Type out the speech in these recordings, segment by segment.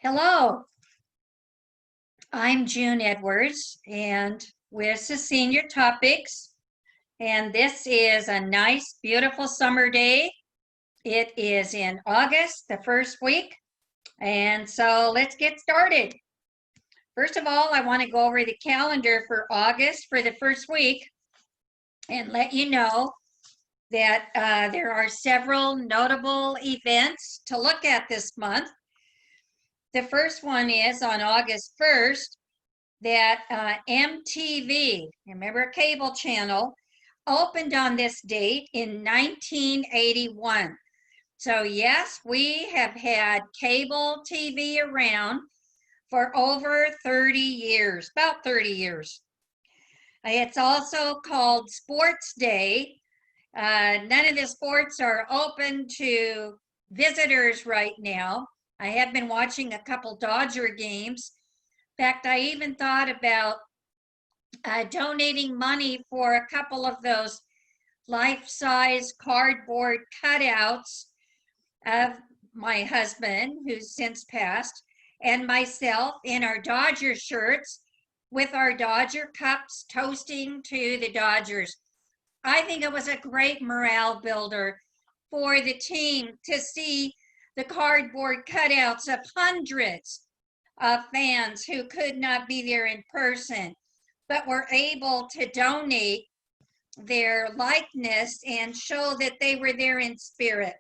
Hello, I'm June Edwards, and with the Senior Topics. And this is a nice, beautiful summer day. It is in August, the first week. And so let's get started. First of all, I want to go over the calendar for August for the first week and let you know that there are several notable events to look at this month. The first one is on August 1st that MTV, remember a cable channel, opened on this date in 1981. So yes, we have had cable TV around for over 30 years, about 30 years. It's also called Sports Day. None of the sports are open to visitors right now. I have been watching a couple Dodger games. In fact, I even thought about donating money for a couple of those life-size cardboard cutouts of my husband, who's since passed, and myself in our Dodger shirts with our Dodger cups toasting to the Dodgers. I think it was a great morale builder for the team to see the cardboard cutouts of hundreds of fans who could not be there in person, but were able to donate their likeness and show that they were there in spirit.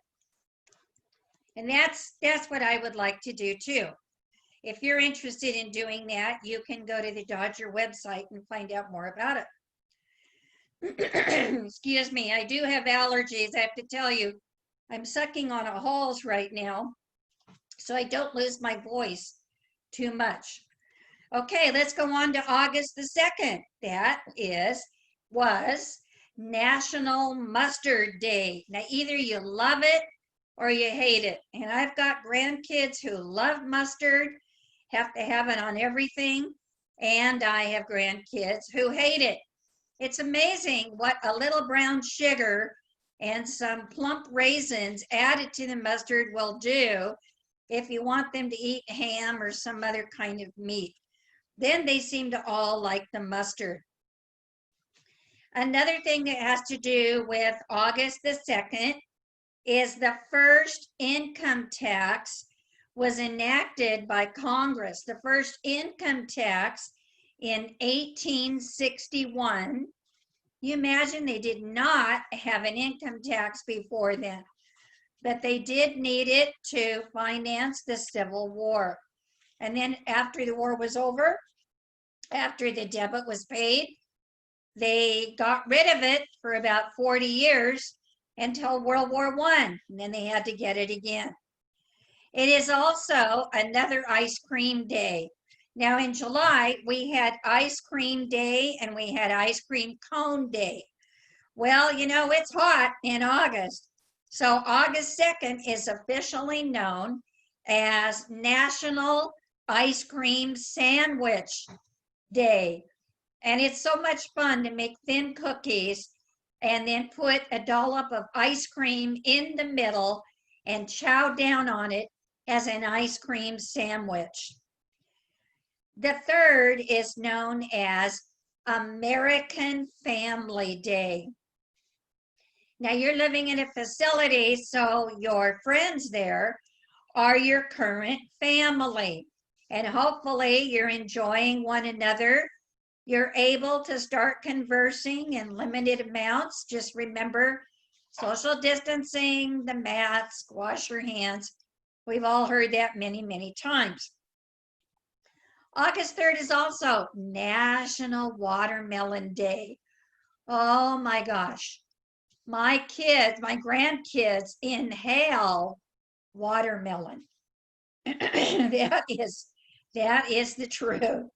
And that's what I would like to do too. If you're interested in doing that, you can go to the Dodger website and find out more about it. Excuse me, I do have allergies. I have to tell you, I'm sucking on a halls right now, so I don't lose my voice too much. Okay, let's go on to August the 2nd. That was National Mustard Day. Now, either you love it or you hate it. And I've got grandkids who love mustard, have to have it on everything. And I have grandkids who hate it. It's amazing what a little brown sugar and some plump raisins added to the mustard will do if you want them to eat ham or some other kind of meat. Then they seem to all like the mustard. Another thing that has to do with August the 2nd is the first income tax was enacted by Congress. The first income tax in 1861. You imagine they did not have an income tax before then, but they did need it to finance the Civil War. And then after the war was over, after the debit was paid, they got rid of it for about 40 years until World War I, and then they had to get it again. It is also another ice cream day. Now in July, we had ice cream day and we had ice cream cone day. Well, you know, it's hot in August. So August 2nd is officially known as National Ice Cream Sandwich Day. And it's so much fun to make thin cookies and then put a dollop of ice cream in the middle and chow down on it as an ice cream sandwich. The third is known as American Family Day. Now you're living in a facility, so your friends there are your current family. And hopefully you're enjoying one another. You're able to start conversing in limited amounts. Just remember social distancing, the mask, wash your hands. We've all heard that many, many times. August 3rd is also National Watermelon Day. Oh my gosh. My kids, my grandkids inhale watermelon. that is the truth.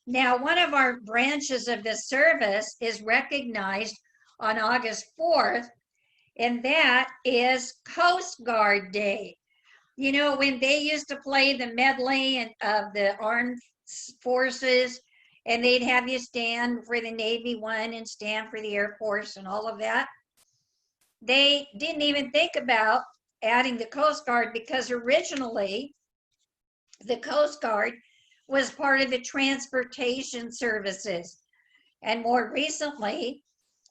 Now, one of our branches of this service is recognized on August 4th, and that is Coast Guard Day. You know, when they used to play the medley of the armed forces, and they'd have you stand for the Navy one and stand for the Air Force and all of that, they didn't even think about adding the Coast Guard because originally The Coast Guard was part of the transportation services. And more recently,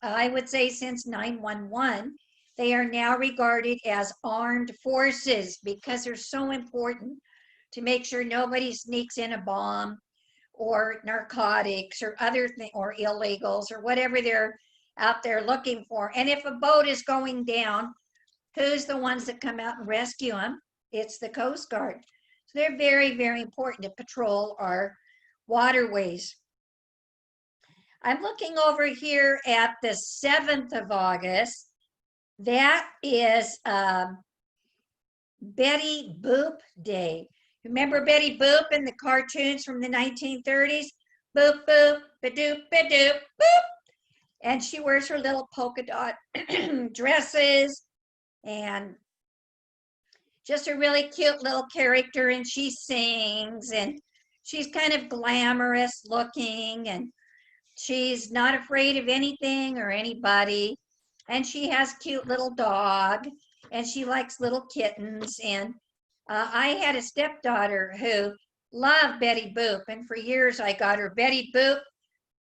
I would say since 911, they are now regarded as armed forces because they're so important to make sure nobody sneaks in a bomb or narcotics or other things or illegals or whatever they're out there looking for. And if a boat is going down, who's the ones that come out and rescue them? It's the Coast Guard. So they're very, very important to patrol our waterways. I'm looking over here at the 7th of August. That is Betty Boop Day. Remember Betty Boop in the cartoons from the 1930s? Boop, boop, ba-doop, ba-doop, boop. And she wears her little polka dot dresses and just a really cute little character, and she sings, and she's kind of glamorous looking, and she's not afraid of anything or anybody, and she has cute little dog, and she likes little kittens. And I had a stepdaughter who loved Betty Boop, and for years I got her Betty Boop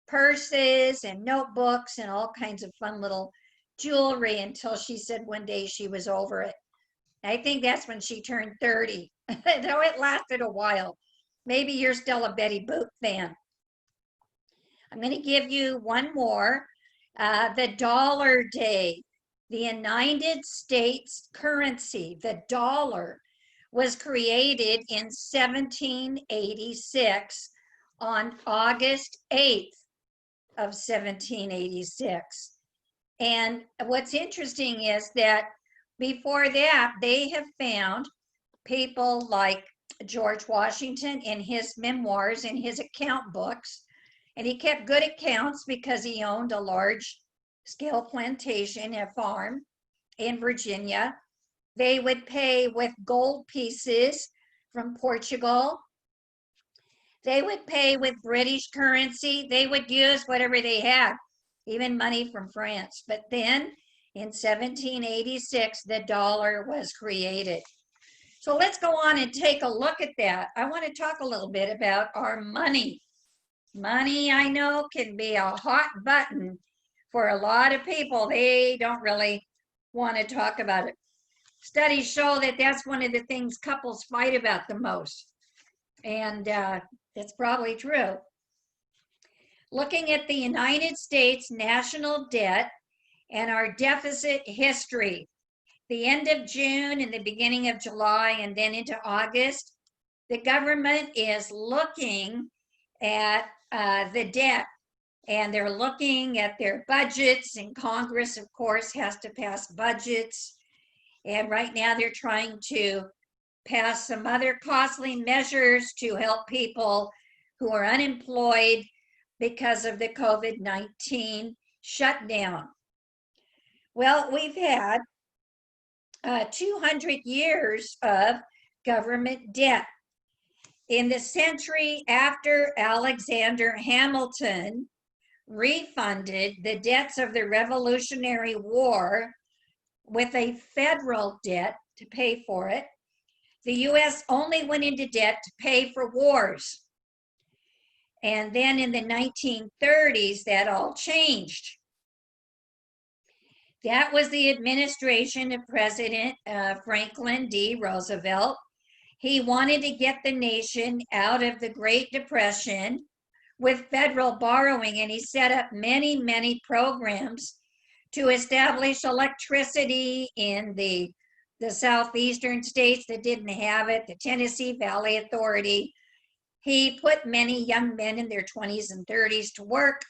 purses and notebooks and all kinds of fun little jewelry until she said one day she was over it. I think that's when she turned 30, though it lasted a while. Maybe you're still a Betty Boop fan. I'm going to give you one more. The Dollar Day. The United States currency, the dollar, was created in 1786 on August 8th of 1786. And what's interesting is that before that, they have found people like George Washington in his memoirs, in his account books, and he kept good accounts because he owned a large scale plantation, a farm in Virginia. They would pay with gold pieces from Portugal. They would pay with British currency. They would use whatever they had, even money from France. But then in 1786, the dollar was created. So let's go on and take a look at that. I want to talk a little bit about our money. Money, I know, can be a hot button for a lot of people. They don't really want to talk about it. Studies show that that's one of the things couples fight about the most. And it's probably true. Looking at the United States national debt and our deficit history, the end of June and the beginning of July and then into August, the government is looking at the debt, and they're looking at their budgets, and Congress, of course, has to pass budgets. And right now they're trying to pass some other costly measures to help people who are unemployed because of the COVID-19 shutdown. Well, we've had 200 years of government debt. In the century after Alexander Hamilton refunded the debts of the Revolutionary War with a federal debt to pay for it, the US only went into debt to pay for wars. And then in the 1930s, that all changed. That was the administration of President Franklin D. Roosevelt. He wanted to get the nation out of the Great Depression with federal borrowing, and he set up many, many programs to establish electricity in the southeastern states that didn't have it, the Tennessee Valley Authority. He put many young men in their 20s and 30s to work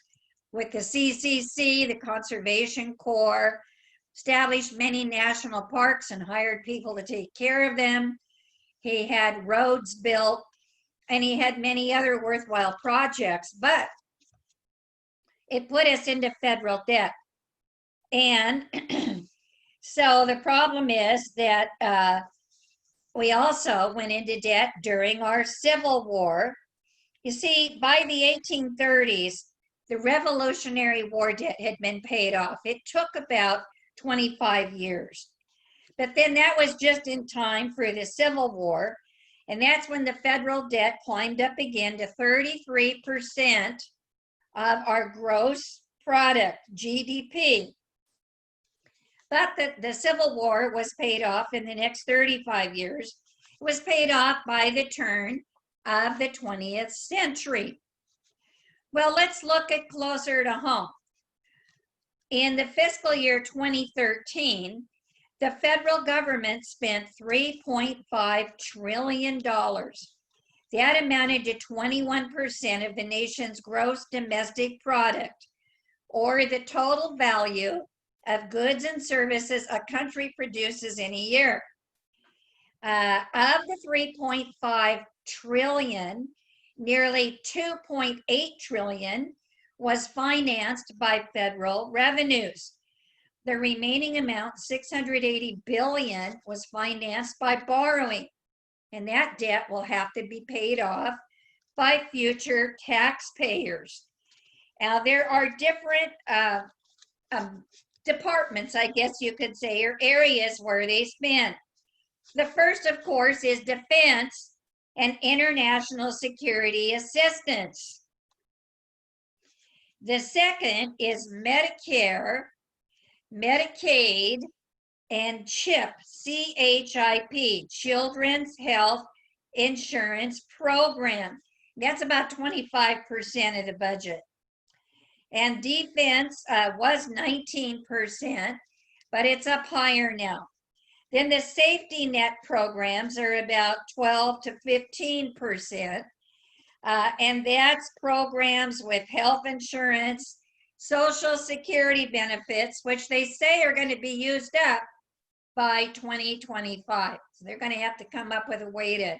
with the CCC, the Conservation Corps, established many national parks and hired people to take care of them. He had roads built, and he had many other worthwhile projects, but it put us into federal debt. And so the problem is that we also went into debt during our Civil War. You see, by the 1830s, the Revolutionary War debt had been paid off. It took about 25 years. But then that was just in time for the Civil War. And that's when the federal debt climbed up again to 33% of our gross product, GDP. But the Civil War was paid off in the next 35 years. It was paid off by the turn of the 20th century. Well, let's look at closer to home. In the fiscal year 2013, the federal government spent $3.5 trillion. That amounted to 21% of the nation's gross domestic product, or the total value of goods and services a country produces in a year. Of the 3.5 trillion, nearly 2.8 trillion was financed by federal revenues. The remaining amount, 680 billion, was financed by borrowing, and that debt will have to be paid off by future taxpayers. Now, there are different departments, I guess you could say, or areas where they spend. The first, of course, is defense and international security assistance. The second is Medicare, Medicaid, and CHIP, C-H-I-P, Children's Health Insurance Program. That's about 25% of the budget. And defense was 19%, but it's up higher now. Then the safety net programs are about 12 to 15%. And that's programs with health insurance, Social Security benefits, which they say are going to be used up by 2025. So they're going to have to come up with a way to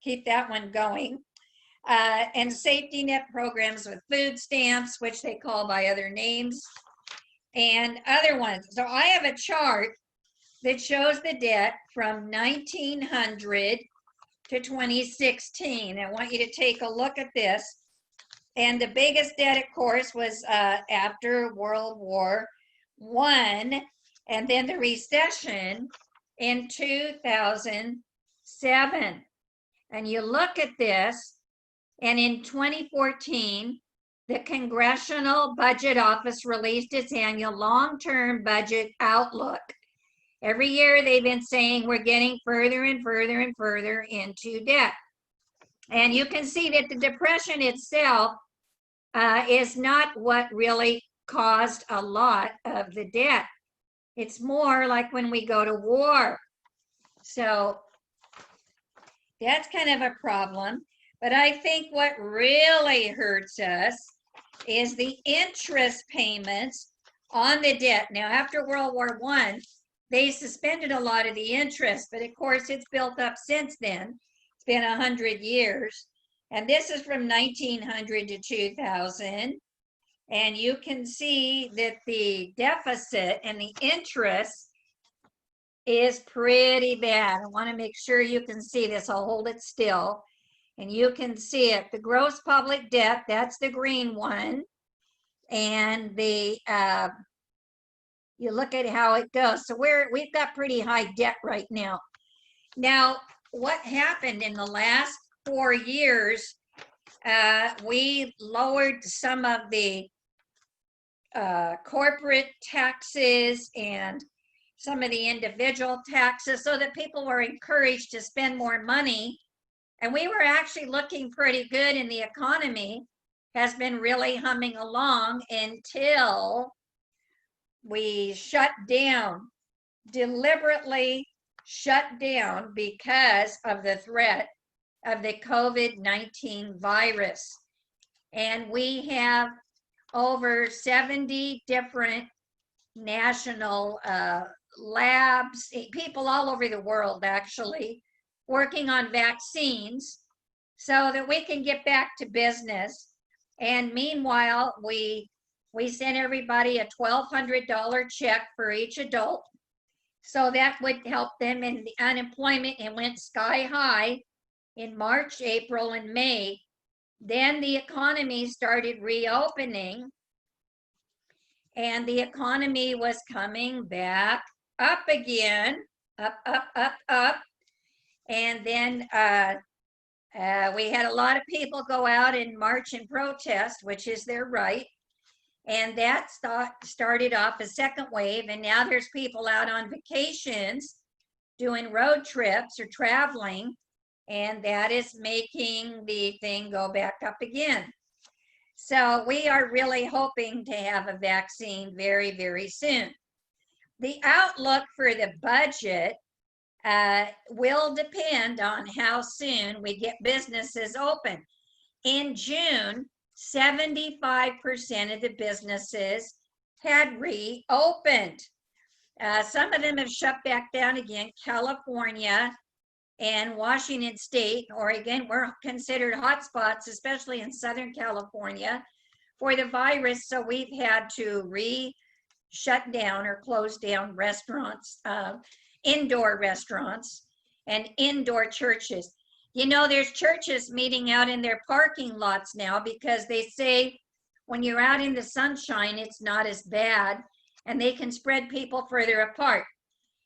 keep that one going. And safety net programs with food stamps, which they call by other names, and other ones. So I have a chart that shows the debt from 1900 to 2016. I want you to take a look at this. And the biggest debt, of course, was after World War I, and then the recession in 2007. And you look at this, and in 2014, the Congressional Budget Office released its annual long-term budget outlook. Every year they've been saying we're getting further and further and further into debt. And you can see that the Depression itself is not what really caused a lot of the debt. It's more like when we go to war. So that's kind of a problem. But I think what really hurts us is the interest payments on the debt. Now, after World War I, they suspended a lot of the interest, but of course it's built up since then. It's been 100 years. And this is from 1900 to 2000. And you can see that the deficit and the interest is pretty bad. I want to make sure you can see this. I'll hold it still. And you can see it. The gross public debt, that's the green one. And the you look at how it goes. So we've got pretty high debt right now. Now, what happened in the last 4 years, we lowered some of the corporate taxes and some of the individual taxes so that people were encouraged to spend more money. And we were actually looking pretty good, and the economy has been really humming along until we shut down, deliberately shut down because of the threat of the COVID-19 virus. And we have over 70 different national labs, people all over the world actually, working on vaccines so that we can get back to business. And meanwhile, we sent everybody a $1,200 check for each adult. So that would help them. And the unemployment, it went sky high in March, April, and May. Then the economy started reopening, and the economy was coming back up again, up, up, up, up. And then we had a lot of people go out and march and protest, which is their right. And that started off a second wave. And now there's people out on vacations doing road trips or traveling. And that is making the thing go back up again. So we are really hoping to have a vaccine very, very soon. The outlook for the budget will depend on how soon we get businesses open. In June, 75% of the businesses had reopened. Some of them have shut back down again. California and Washington State, Oregon, were considered hotspots, especially in Southern California, for the virus. So we've had to shut down or close down restaurants, indoor restaurants, and indoor churches. You know, there's churches meeting out in their parking lots now because they say when you're out in the sunshine, it's not as bad and they can spread people further apart.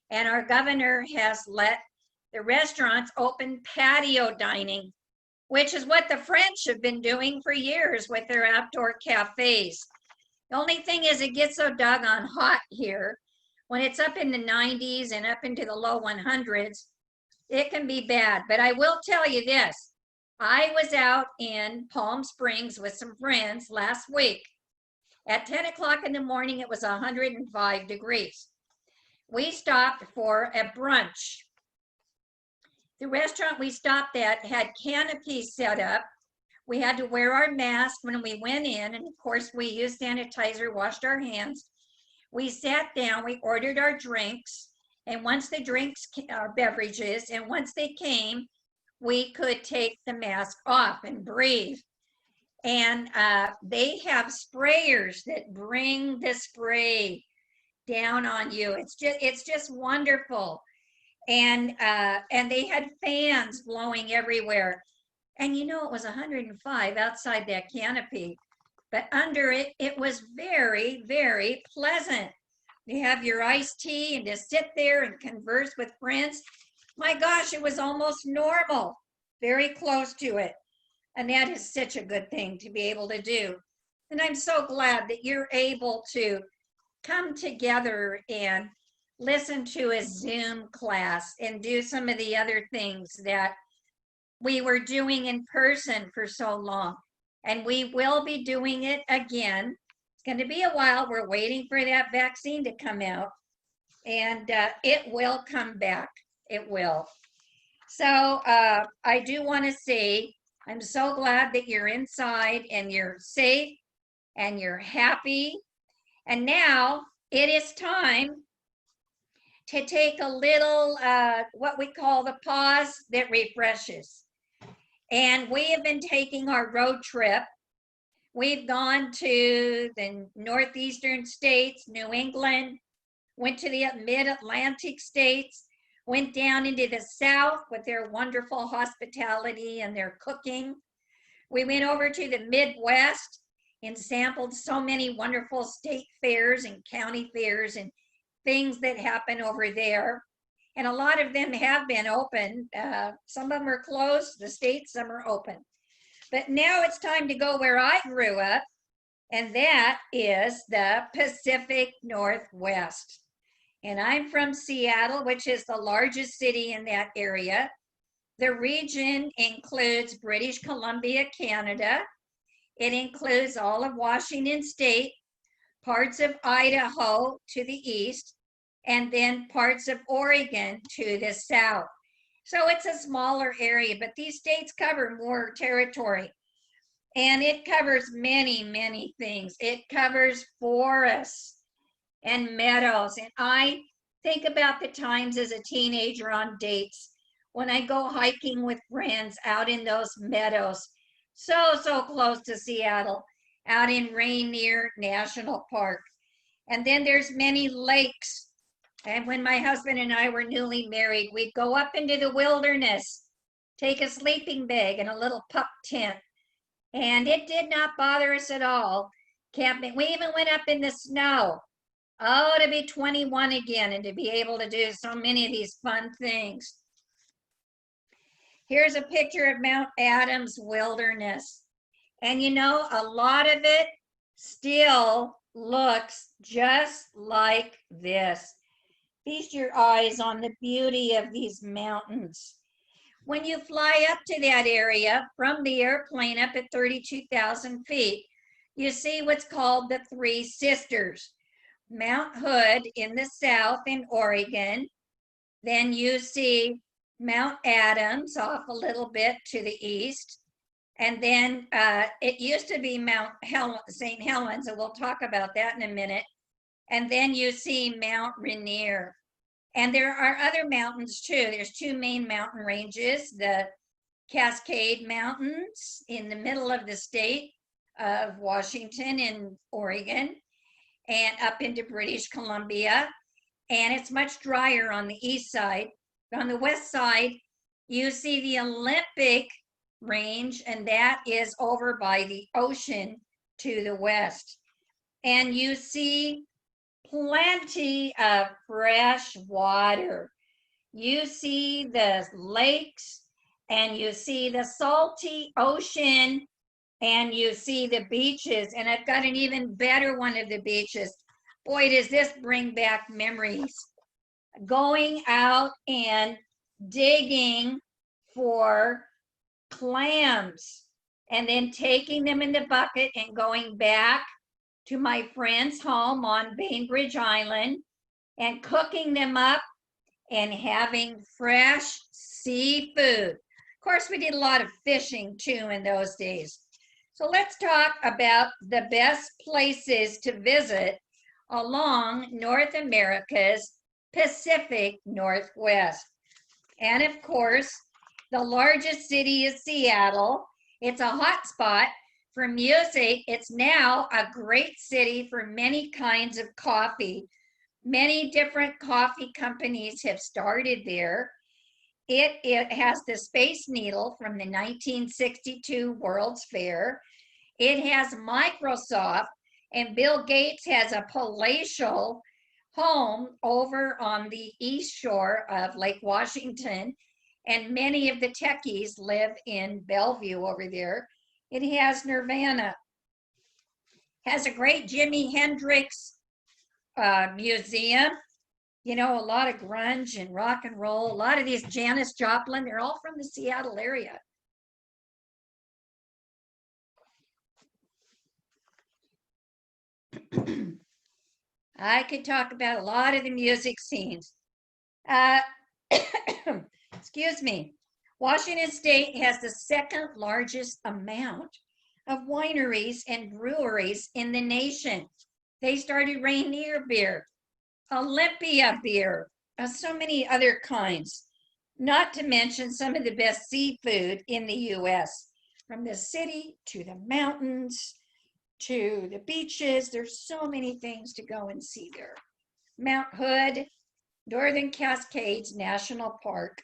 And our governor has let the restaurants open patio dining, which is what the French have been doing for years with their outdoor cafes. The only thing is it gets so doggone hot here. When it's up in the 90s and up into the low 100s, it can be bad. But I will tell you this. I was out in Palm Springs with some friends last week. At 10 o'clock in the morning, it was 105 degrees. We stopped for a brunch. The restaurant we stopped at had canopies set up. We had to wear our mask when we went in, and of course we used sanitizer, washed our hands. We sat down, we ordered our drinks, and once the drinks, our beverages, and once they came, we could take the mask off and breathe. And they have sprayers that bring the spray down on you. It's just wonderful. And they had fans blowing everywhere. And you know, it was 105 outside that canopy, but under it, it was very, very pleasant. You have your iced tea and just sit there and converse with friends. My gosh, it was almost normal, very close to it. And that is such a good thing to be able to do. And I'm so glad that you're able to come together and listen to a Zoom class and do some of the other things that we were doing in person for so long. And we will be doing it again. It's going to be a while. We're waiting for that vaccine to come out, and it will come back. It will. So I do want to say I'm so glad that you're inside and you're safe and you're happy. And now it is time to take a little, what we call the pause that refreshes. And we have been taking our road trip. We've gone to the northeastern states, New England, went to the mid-Atlantic states, went down into the South with their wonderful hospitality and their cooking. We went over to the Midwest and sampled so many wonderful state fairs and county fairs and things that happen over there. And a lot of them have been open. Some of them are closed, the states, some are open. But now it's time to go where I grew up, and that is the Pacific Northwest. And I'm from Seattle, which is the largest city in that area. The region includes British Columbia, Canada. It includes all of Washington State, parts of Idaho to the east, and then parts of Oregon to the south. So it's a smaller area, but these states cover more territory. And it covers many, many things. It covers forests and meadows. And I think about the times as a teenager on dates when I go hiking with friends out in those meadows, so close to Seattle, out in Rainier National Park. And then there's many lakes. And when my husband and I were newly married, we'd go up into the wilderness, take a sleeping bag and a little pup tent. And it did not bother us at all. Camping, we even went up in the snow. Oh, to be 21 again and to be able to do so many of these fun things. Here's a picture of Mount Adams Wilderness. And you know, a lot of it still looks just like this. Feast your eyes on the beauty of these mountains. When you fly up to that area from the airplane up at 32,000 feet, you see what's called the Three Sisters. Mount Hood in the south in Oregon. Then you see Mount Adams off a little bit to the east. And then it used to be St. Helens, and we'll talk about that in a minute. And then you see Mount Rainier. And there are other mountains too. There's two main mountain ranges, the Cascade Mountains in the middle of the state of Washington and Oregon and up into British Columbia. And it's much drier on the east side. On the west side, you see the Olympic range, and that is over by the ocean to the west. And you see plenty of fresh water. You see the lakes, and you see the salty ocean, and you see the beaches. And I've got an even better one of the beaches. Boy, does this bring back memories. Going out and digging for clams and then taking them in the bucket and going back to my friend's home on Bainbridge Island and cooking them up and having fresh seafood. Of course, we did a lot of fishing too in those days. So let's talk about the best places to visit along North America's Pacific Northwest. And of course, the largest city is Seattle. It's a hot spot for music. It's now a great city for many kinds of coffee. Many different coffee companies have started there. It has the Space Needle from the 1962 World's Fair. It has Microsoft, and Bill Gates has a palatial home over on the east shore of Lake Washington, and many of the techies live in Bellevue over there. It has Nirvana, has a great Jimi Hendrix museum. You know, a lot of grunge and rock and roll, a lot of these Janis Joplin, they're all from the Seattle area. I could talk about a lot of the music scenes. Excuse me. Washington State has the second largest amount of wineries and breweries in the nation. They started Rainier beer, Olympia beer, so many other kinds, not to mention some of the best seafood in the U.S. From the city to the mountains to the beaches, there's so many things to go and see there. Mount Hood, Northern Cascades National Park,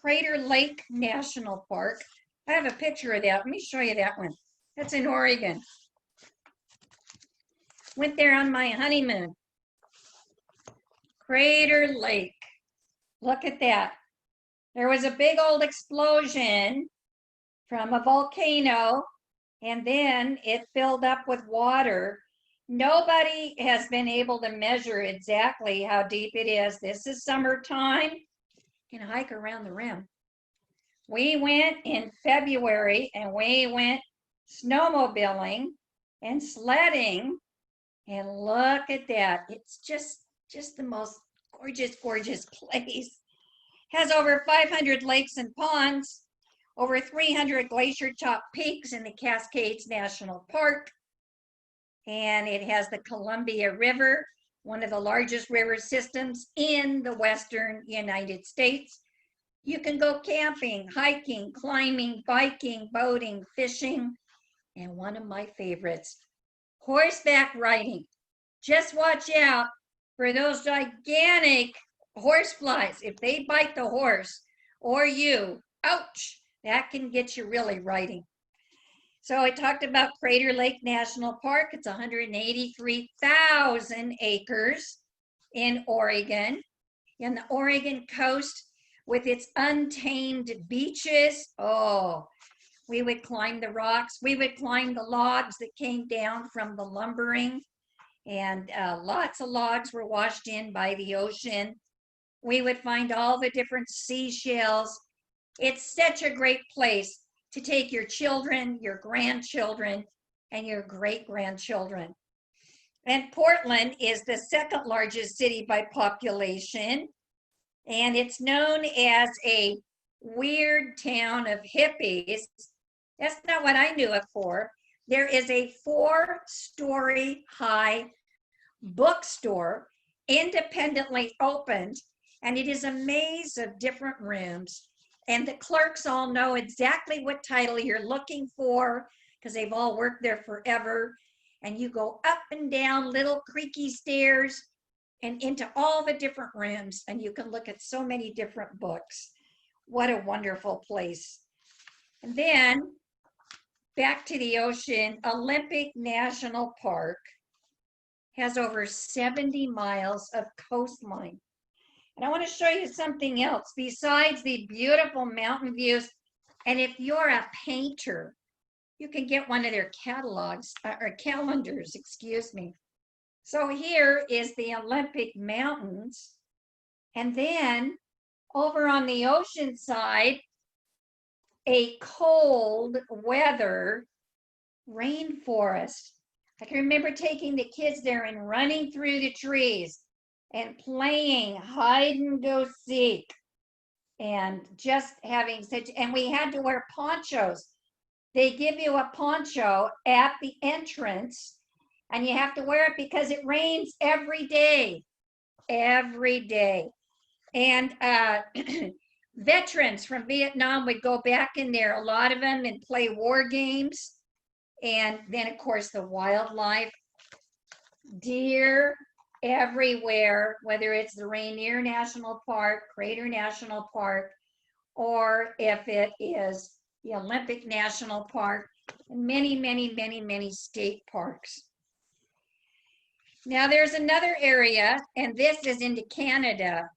Crater Lake National Park. I have a picture of that. Let me show you that one. That's in Oregon. Went there on my honeymoon. Crater Lake. Look at that. There was a big old explosion from a volcano, and then it filled up with water. Nobody has been able to measure exactly how deep it is. This is summertime. You can hike around the rim. We went in February, and we went snowmobiling and sledding, and look at that. It's just the most gorgeous place. Has over 500 lakes and ponds, over 300 glacier top peaks in the Cascades National Park, and it has the Columbia River, one of the largest river systems in the western United States. You can go camping, hiking, climbing, biking, boating, fishing, and one of my favorites, horseback riding. Just watch out for those gigantic horseflies. If they bite the horse or you, ouch, that can get you really riding. So I talked about Crater Lake National Park. It's 183,000 acres in Oregon. In the Oregon coast, with its untamed beaches. Oh, we would climb the rocks. We would climb the logs that came down from the lumbering, and lots of logs were washed in by the ocean. We would find all the different seashells. It's such a great place to take your children, your grandchildren, and your great grandchildren. And Portland is the second largest city by population, and it's known as a weird town of hippies. That's not what I knew it for. There is a 4-story high bookstore, independently opened, and it is a maze of different rooms. And the clerks all know exactly what title you're looking for because they've all worked there forever. And you go up and down little creaky stairs and into all the different rooms, and you can look at so many different books. What a wonderful place. And then back to the ocean, Olympic National Park has over 70 miles of coastline. And I want to show you something else besides the beautiful mountain views. And if you're a painter, you can get one of their catalogs or calendars, excuse me. So here is the Olympic Mountains. And then over on the ocean side, a cold weather rainforest. I can remember taking the kids there and running through the trees and playing hide and go seek and just having such, and we had to wear ponchos. They give you a poncho at the entrance and you have to wear it because it rains every day. And veterans from Vietnam would go back in there, a lot of them, and play war games. And then, of course, the wildlife, deer everywhere, whether it's the Rainier National Park, Crater National Park, or if it is the Olympic National Park, and many state parks. Now there's another area, and this is into Canada,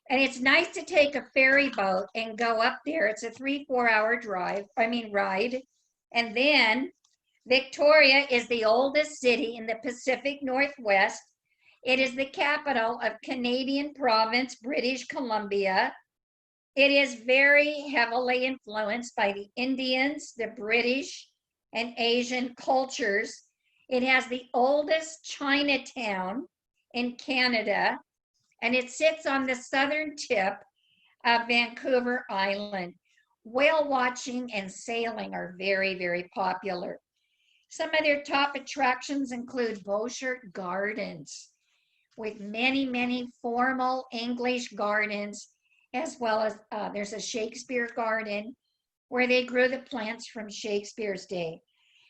and it's nice to take a ferry boat and go up there. It's a 3-4 hour ride. And then Victoria is the oldest city in the Pacific Northwest. It is the capital of Canadian province, British Columbia. It is very heavily influenced by the Indians, the British, and Asian cultures. It has the oldest Chinatown in Canada, and it sits on the southern tip of Vancouver Island. Whale watching and sailing are very popular. Some of their top attractions include Beauchert Gardens, with many formal English gardens, as well as there's a Shakespeare garden where they grew the plants from Shakespeare's day.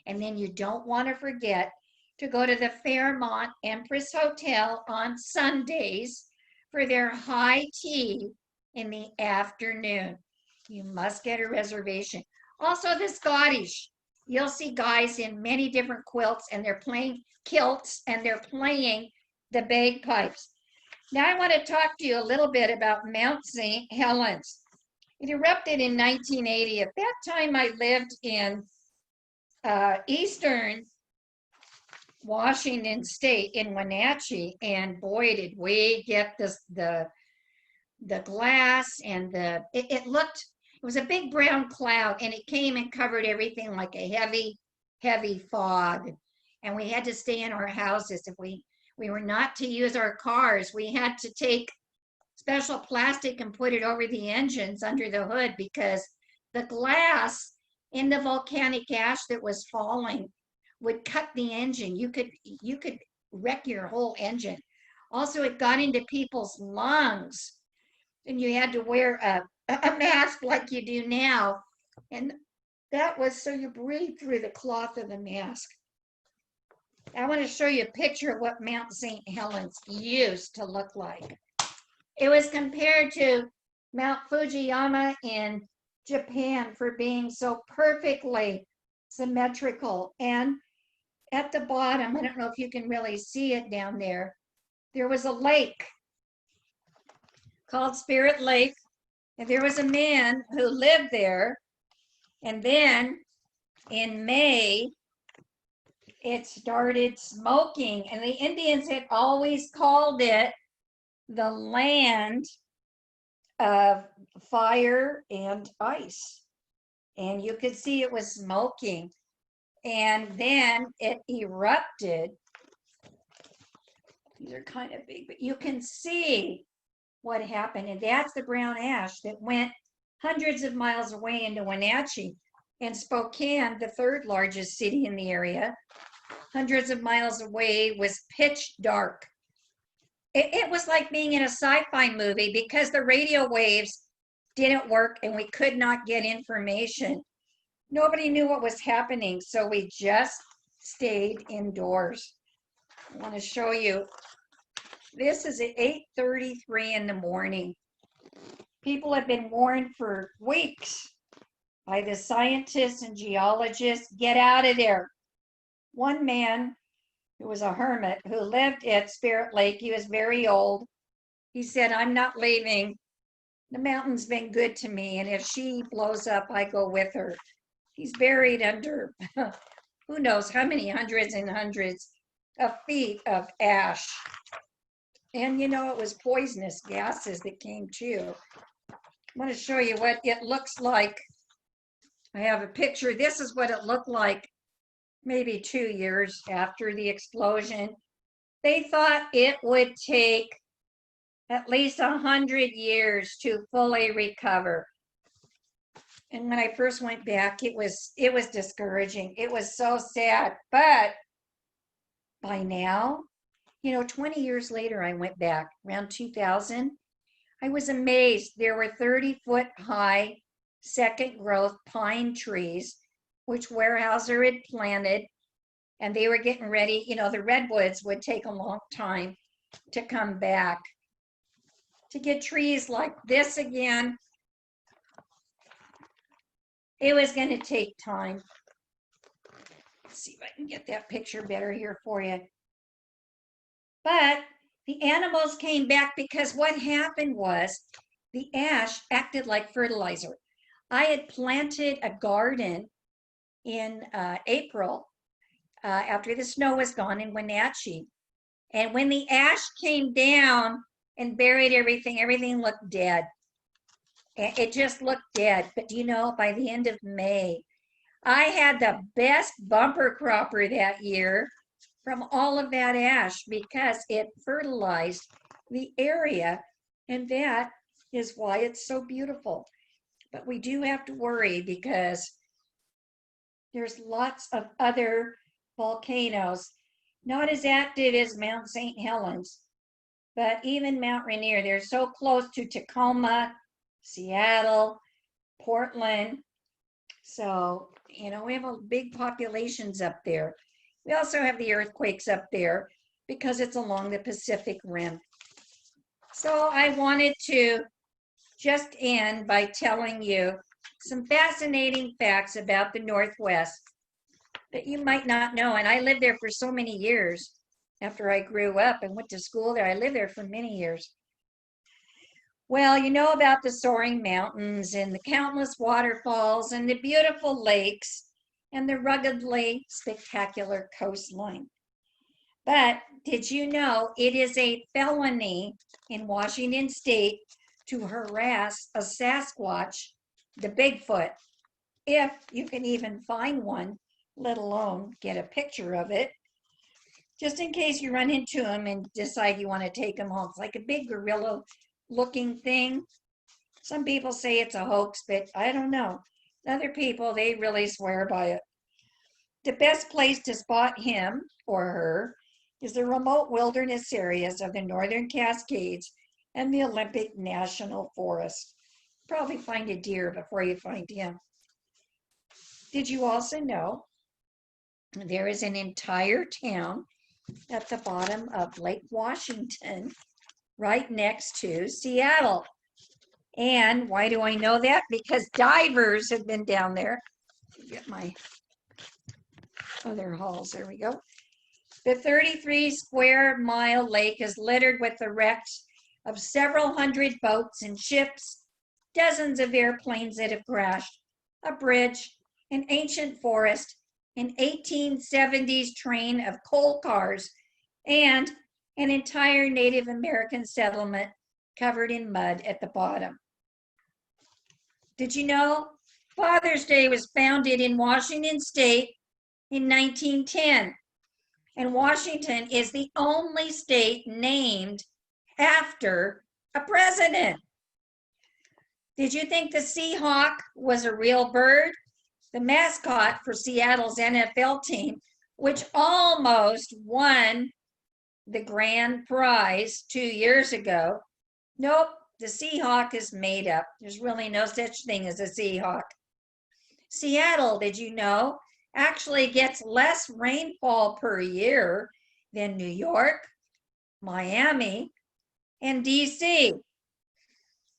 And then you don't want to forget to go to the Fairmont Empress Hotel on Sundays for their high tea in the afternoon. You must get a reservation. Also the Scottish. You'll see guys in many different quilts and they're playing kilts and they're playing the bagpipes. Now I want to talk to you a little bit about Mount St. Helens. It erupted in 1980. At that time I lived in eastern Washington State in Wenatchee, and boy did we get this, the glass and it was a big brown cloud, and it came and covered everything like a heavy fog, and we had to stay in our houses. If we were not to use our cars, we had to take special plastic and put it over the engines under the hood, because the glass in the volcanic ash that was falling would cut the engine. You could wreck your whole engine. Also, it got into people's lungs, and you had to wear a mask like you do now. And that was so you breathe through the cloth of the mask. I want to show you a picture of what Mount St. Helens used to look like. It was compared to Mount Fujiyama in Japan for being so perfectly symmetrical. And at the bottom, I don't know if you can really see it down there, there was a lake called Spirit Lake, And there was a man who lived there. And then in May, it started smoking. And the Indians had always called it the land of fire and ice. And you could see it was smoking. And then it erupted. These are kind of big, but you can see what happened. And that's the brown ash that went hundreds of miles away into Wenatchee. And Spokane, the third largest city in the area, hundreds of miles away, was pitch dark. It was like being in a sci-fi movie because the radio waves didn't work and we could not get information. Nobody knew what was happening, so we just stayed indoors. I want to show you. This is at 8:33 in the morning. People have been warned for weeks by the scientists and geologists, get out of there. One man who was a hermit who lived at Spirit Lake, he was very old. He said, I'm not leaving. The mountain's been good to me, and if she blows up, I go with her. He's buried under who knows how many hundreds and hundreds of feet of ash. And it was poisonous gases that came too. I want to show you what it looks like. I have a picture. This is what it looked like maybe 2 years after the explosion. They thought it would take at least 100 years to fully recover. And when I first went back, it was discouraging. It was so sad. But by now, 20 years later, I went back around 2000. I was amazed. There were 30-foot high second growth pine trees, which Weyerhaeuser had planted, and they were getting ready. The redwoods would take a long time to come back. To get trees like this again, it was going to take time. Let's see if I can get that picture better here for you. But the animals came back because what happened was the ash acted like fertilizer. I had planted a garden in April after the snow was gone in Wenatchee. And when the ash came down and buried everything looked dead. It just looked dead. But by the end of May, I had the best bumper cropper that year from all of that ash because it fertilized the area. And that is why it's so beautiful. But we do have to worry because there's lots of other volcanoes, not as active as Mount St. Helens, but even Mount Rainier. They're so close to Tacoma, Seattle, Portland. So, we have a big populations up there. We also have the earthquakes up there because it's along the Pacific Rim. So I wanted to just end by telling you some fascinating facts about the Northwest that you might not know. And I lived there for so many years after I grew up and went to school there. I lived there for many years. Well, you know about the soaring mountains and the countless waterfalls and the beautiful lakes and the ruggedly spectacular coastline. But did you know it is a felony in Washington State to harass a Sasquatch, the Bigfoot, if you can even find one, let alone get a picture of it, just in case you run into him and decide you want to take him home. It's like a big gorilla looking thing. Some people say it's a hoax, but I don't know. Other people, they really swear by it. The best place to spot him or her is the remote wilderness areas of the Northern Cascades and the Olympic National Forest. Probably find a deer before you find him. Did you also know there is an entire town at the bottom of Lake Washington right next to Seattle? And why do I know that? Because divers have been down there. Get my other hulls. There we go. The 33 square mile lake is littered with the wrecks of several hundred boats and ships, dozens of airplanes that have crashed, a bridge, an ancient forest, an 1870s train of coal cars, and an entire Native American settlement covered in mud at the bottom. Did you know Father's Day was founded in Washington State in 1910? And Washington is the only state named after a president. Did you think the Seahawk was a real bird? The mascot for Seattle's NFL team, which almost won the grand prize 2 years ago. Nope, the Seahawk is made up. There's really no such thing as a Seahawk. Seattle, did you know, actually gets less rainfall per year than New York, Miami, and DC.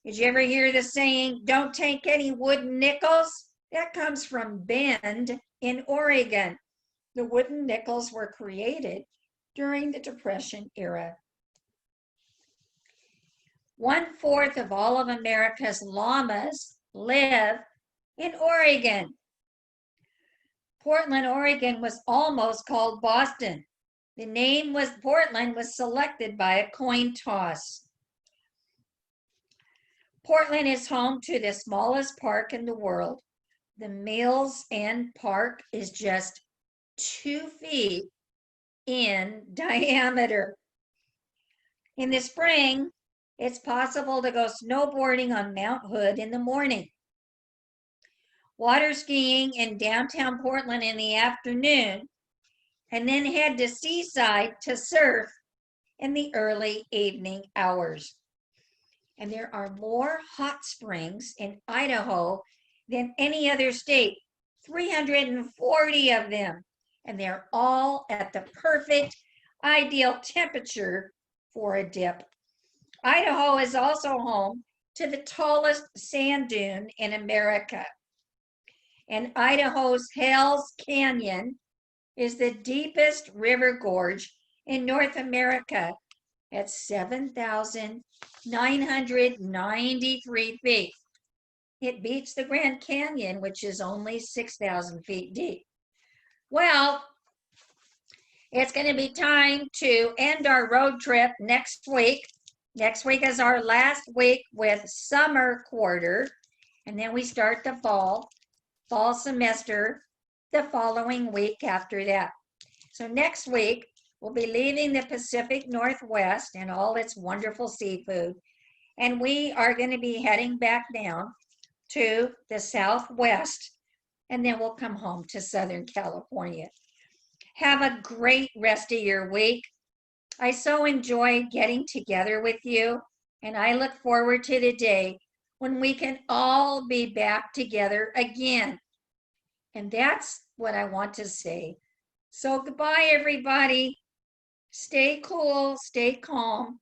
Did you ever hear the saying, don't take any wooden nickels? That comes from Bend in Oregon. The wooden nickels were created during the Depression era. 1/4 of all of America's llamas live in Oregon. Portland, Oregon was almost called Boston. The name was Portland was selected by a coin toss. Portland is home to the smallest park in the world. The Mills End Park is just 2 feet in diameter. In the spring, it's possible to go snowboarding on Mount Hood in the morning, water skiing in downtown Portland in the afternoon, and then head to Seaside to surf in the early evening hours. And there are more hot springs in Idaho than any other state, 340 of them. And they're all at the perfect, ideal temperature for a dip. Idaho is also home to the tallest sand dune in America. And Idaho's Hell's Canyon is the deepest river gorge in North America at 7,993 feet. It beats the Grand Canyon, which is only 6,000 feet deep. Well, it's going to be time to end our road trip next week. Next week is our last week with summer quarter, and then we start the fall semester the following week after that. So next week, we'll be leaving the Pacific Northwest and all its wonderful seafood, and we are going to be heading back down to the Southwest, and then we'll come home to Southern California. Have a great rest of your week. I so enjoyed getting together with you, and I look forward to the day when we can all be back together again. And that's what I want to say. So goodbye, everybody. Stay cool, stay calm,